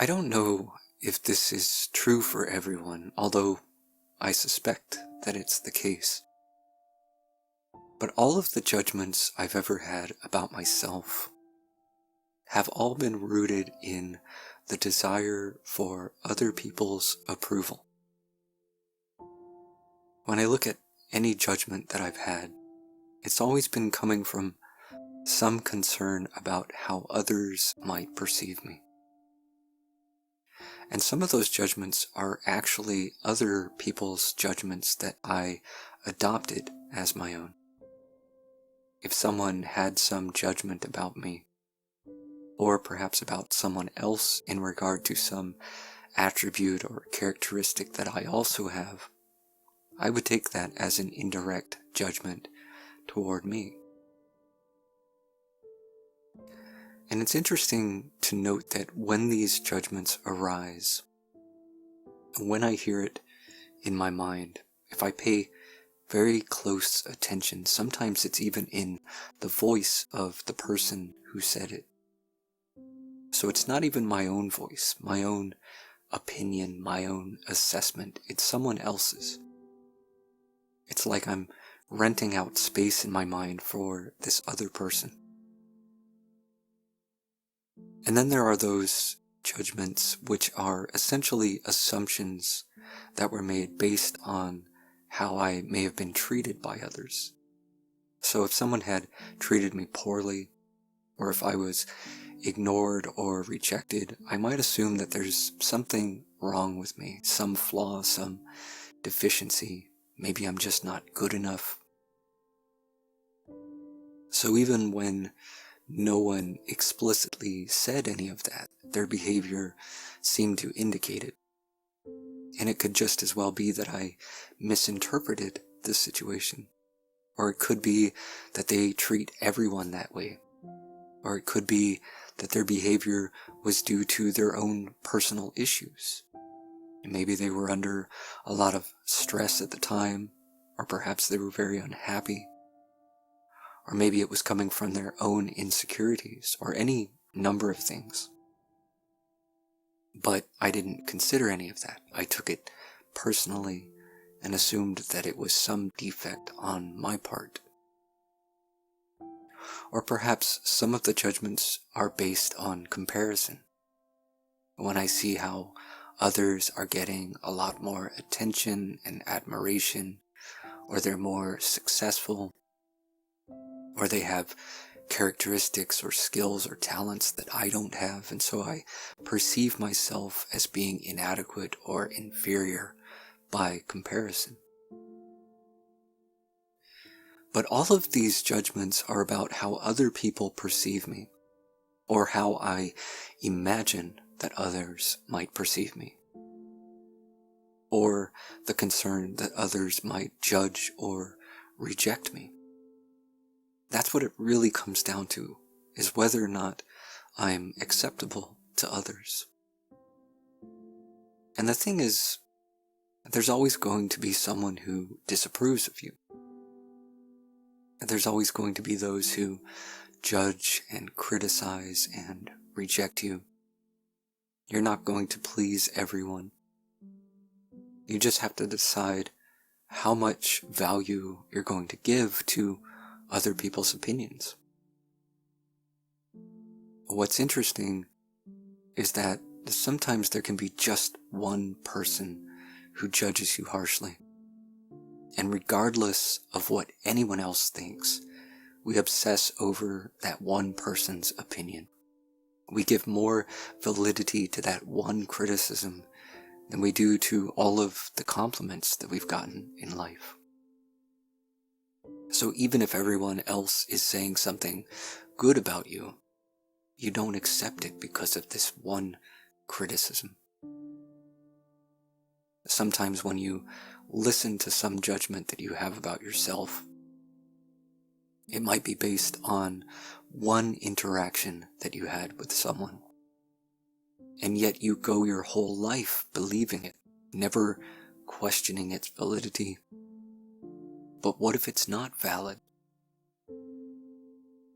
I don't know if this is true for everyone, although I suspect that it's the case. But all of the judgments I've ever had about myself have all been rooted in the desire for other people's approval. When I look at any judgment that I've had, it's always been coming from some concern about how others might perceive me. And some of those judgments are actually other people's judgments that I adopted as my own. If someone had some judgment about me, or perhaps about someone else in regard to some attribute or characteristic that I also have, I would take that as an indirect judgment toward me. And it's interesting to note that when these judgments arise, when I hear it in my mind, if I pay very close attention, sometimes it's even in the voice of the person who said it. So it's not even my own voice, my own opinion, my own assessment. It's someone else's. It's like I'm renting out space in my mind for this other person. And then there are those judgments which are essentially assumptions that were made based on how I may have been treated by others. So if someone had treated me poorly, or if I was ignored or rejected, I might assume that there's something wrong with me, some flaw, some deficiency. Maybe I'm just not good enough. So even when no one explicitly said any of that, their behavior seemed to indicate it. And it could just as well be that I misinterpreted the situation. Or it could be that they treat everyone that way. Or it could be that their behavior was due to their own personal issues. And maybe they were under a lot of stress at the time, or perhaps they were very unhappy. Or maybe it was coming from their own insecurities, or any number of things. But I didn't consider any of that. I took it personally and assumed that it was some defect on my part. Or perhaps some of the judgments are based on comparison. When I see how others are getting a lot more attention and admiration, or they're more successful, or they have characteristics or skills or talents that I don't have, and so I perceive myself as being inadequate or inferior by comparison. But all of these judgments are about how other people perceive me, or how I imagine that others might perceive me, or the concern that others might judge or reject me. That's what it really comes down to, is whether or not I'm acceptable to others. And the thing is, there's always going to be someone who disapproves of you. There's always going to be those who judge and criticize and reject you. You're not going to please everyone. You just have to decide how much value you're going to give to other people's opinions. What's interesting is that sometimes there can be just one person who judges you harshly. And regardless of what anyone else thinks, we obsess over that one person's opinion. We give more validity to that one criticism than we do to all of the compliments that we've gotten in life. So even if everyone else is saying something good about you, you don't accept it because of this one criticism. Sometimes when you listen to some judgment that you have about yourself, it might be based on one interaction that you had with someone. And yet you go your whole life believing it, never questioning its validity. But what if it's not valid?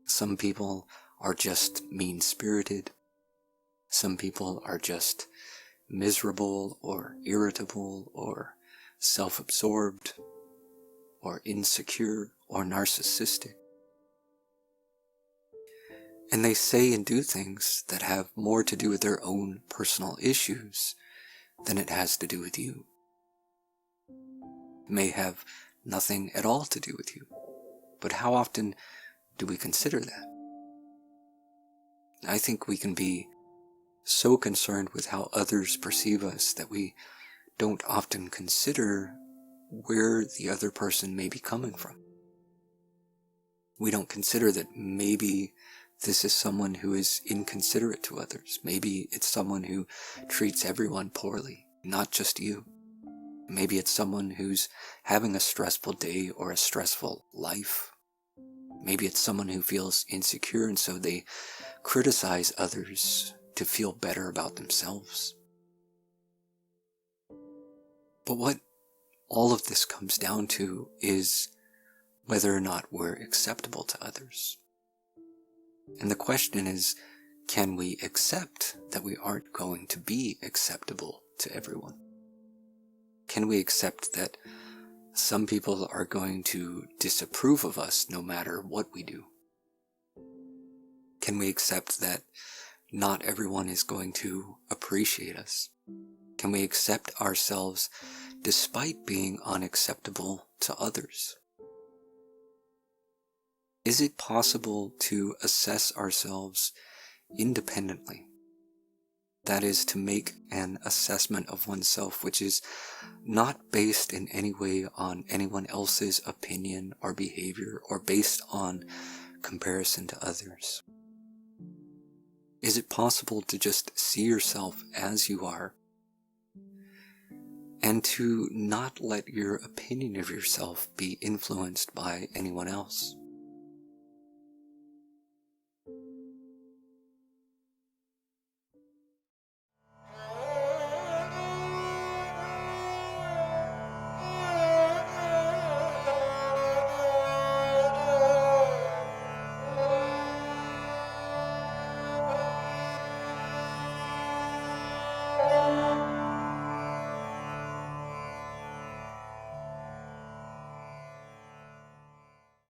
Some people are just mean-spirited. Some people are just miserable or irritable or self-absorbed or insecure or narcissistic. And they say and do things that have more to do with their own personal issues than it has to do with you. It may have nothing at all to do with you. But how often do we consider that? I think we can be so concerned with how others perceive us that we don't often consider where the other person may be coming from. We don't consider that maybe this is someone who is inconsiderate to others. Maybe it's someone who treats everyone poorly, not just you. Maybe it's someone who's having a stressful day or a stressful life. Maybe it's someone who feels insecure and so they criticize others to feel better about themselves. But what all of this comes down to is whether or not we're acceptable to others. And the question is, can we accept that we aren't going to be acceptable to everyone? Can we accept that some people are going to disapprove of us no matter what we do? Can we accept that not everyone is going to appreciate us? Can we accept ourselves despite being unacceptable to others? Is it possible to assess ourselves independently? That is, to make an assessment of oneself which is not based in any way on anyone else's opinion or behavior or based on comparison to others. Is it possible to just see yourself as you are and to not let your opinion of yourself be influenced by anyone else?